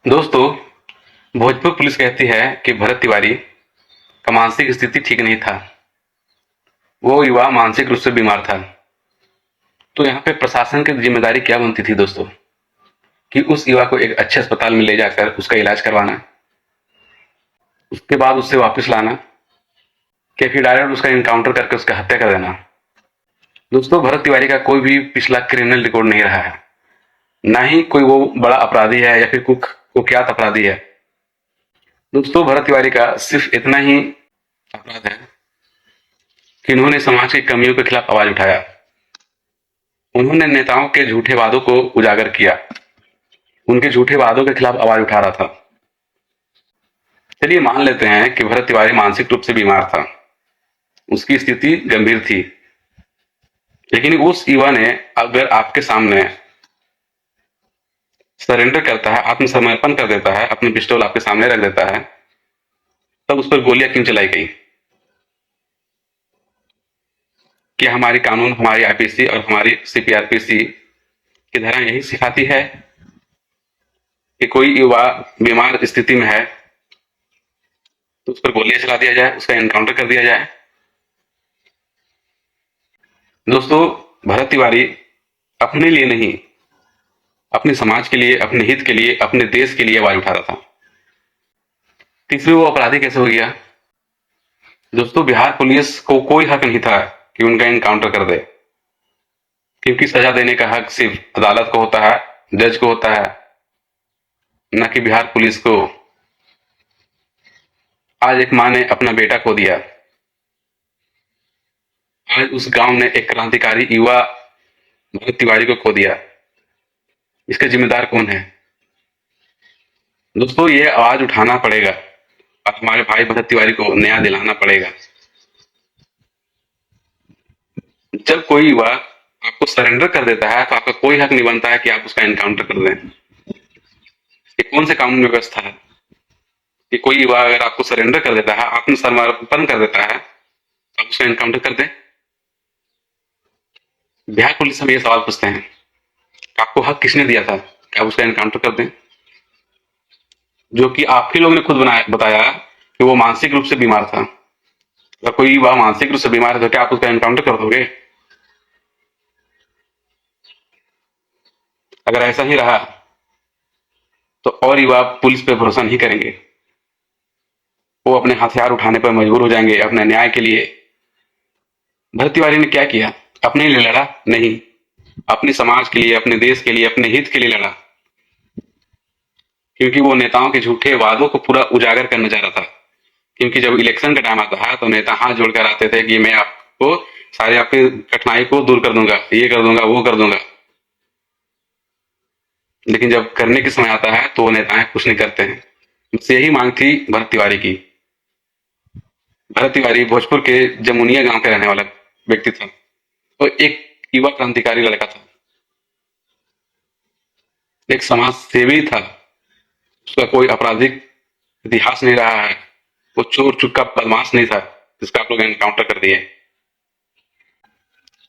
दोस्तों, भोजपुर पुलिस कहती है कि भरत तिवारी का मानसिक स्थिति ठीक नहीं था। वो युवा मानसिक रूप से बीमार था। तो यहाँ पे प्रशासन की जिम्मेदारी क्या बनती थी दोस्तों, कि उस युवा को एक अच्छे अस्पताल में ले जाकर उसका इलाज करवाना, उसके बाद उससे वापस लाना, कि फिर डायरेक्ट उसका इनकाउंटर करके उसका हत्या कर देना। दोस्तों, भरत तिवारी का कोई भी पिछला क्रिमिनल रिकॉर्ड नहीं रहा है, ना ही कोई वो बड़ा अपराधी है या फिर कुख्यात अपराधी है। दोस्तों, भरत तिवारी का सिर्फ इतना ही अपराध है कि उन्होंने समाज की कमियों के खिलाफ आवाज उठाया। उन्होंने नेताओं के झूठे वादों को उजागर किया, उनके झूठे वादों के खिलाफ आवाज उठा रहा था। चलिए मान लेते हैं कि भरत तिवारी मानसिक रूप से बीमार था, उसकी स्थिति गंभीर थी, लेकिन उस युवा ने अगर आपके सामने सरेंडर करता है, आत्मसमर्पण कर देता है, अपनी पिस्टल आपके सामने रख देता है, तब उस पर गोलियां क्यों चलाई गई? क्या हमारी कानून, हमारी आईपीसी और हमारी सीपीआरपीसी की धारा यही सिखाती है कि कोई युवा बीमार स्थिति में है तो उस पर गोलियां चला दिया जाए, उसका एनकाउंटर कर दिया जाए? दोस्तों, भरत तिवारी अपने लिए नहीं, अपने समाज के लिए, अपने हित के लिए, अपने देश के लिए आवाज उठा रहा था। तीसरे, वो अपराधी कैसे हो गया? दोस्तों, बिहार पुलिस को कोई हक नहीं था कि उनका एनकाउंटर कर दे, क्योंकि सजा देने का हक सिर्फ अदालत को होता है, जज को होता है, न कि बिहार पुलिस को। आज एक मां ने अपना बेटा खो दिया, आज उस गांव ने एक क्रांतिकारी युवा भरत तिवारी को खो दिया। इसका जिम्मेदार कौन है? दोस्तों, ये आवाज उठाना पड़ेगा और हमारे भाई भरत तिवारी को न्याय दिलाना पड़ेगा। जब कोई युवा आपको सरेंडर कर देता है तो आपका कोई हक नहीं बनता है कि आप उसका एनकाउंटर कर दें। ये कौन से कानून व्यवस्था है कि कोई युवा अगर आपको सरेंडर कर देता है, आत्मसमर्पण कर देता है, तो आप उसका एनकाउंटर कर दें? बिहार पुलिस से हम ये सवाल पूछते हैं कि आपको हक किसने दिया था कि आप उसका एनकाउंटर कर दें, जो कि आप ही लोगों ने खुद बताया कि वो मानसिक रूप से बीमार था। अगर कोई युवा मानसिक रूप से बीमार है तो क्या आप उसका एनकाउंटर कर दोगे? अगर ऐसा ही रहा तो और युवा पुलिस पे भरोसा नहीं करेंगे, वो अपने हथियार उठाने पर मजबूर हो जाएंगे अपने न्याय के लिए। भरत तिवारी ने क्या किया? अपने लिए लड़ा? नहीं, अपने समाज के लिए, अपने देश के लिए, अपने हित के लिए लड़ा, क्योंकि वो नेताओं के झूठे वादों को पूरा उजागर करना चाह रहा था। क्योंकि जब इलेक्शन का टाइम आता है तो नेता हाथ जोड़कर आते थे कि मैं आपको सारी आपकी कठिनाई को दूर कर दूंगा, ये कर दूंगा, वो कर दूंगा, लेकिन जब करने के समय आता है तो वो नेताएं कुछ नहीं करते हैं। बस यही मांग थी भरत तिवारी की। भरत तिवारी भोजपुर के जमुनिया गांव के रहने वाला व्यक्ति था और एक युवा क्रांतिकारी लड़का था, एक समाज सेवी था। उसका कोई आपराधिक इतिहास नहीं रहा है, वो चोर चुक्का बदमाश नहीं था जिसका आप लोग एनकाउंटर कर दिए।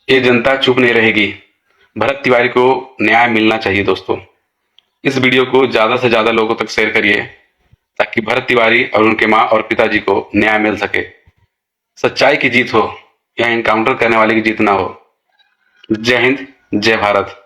ये जनता चुप नहीं रहेगी, भरत तिवारी को न्याय मिलना चाहिए। दोस्तों, इस वीडियो को ज्यादा से ज्यादा लोगों तक शेयर करिए ताकि भरत तिवारी और उनके माँ और पिताजी को न्याय मिल सके, सच्चाई की जीत हो या एनकाउंटर करने वाले की जीत ना हो। जय हिंद, जय भारत।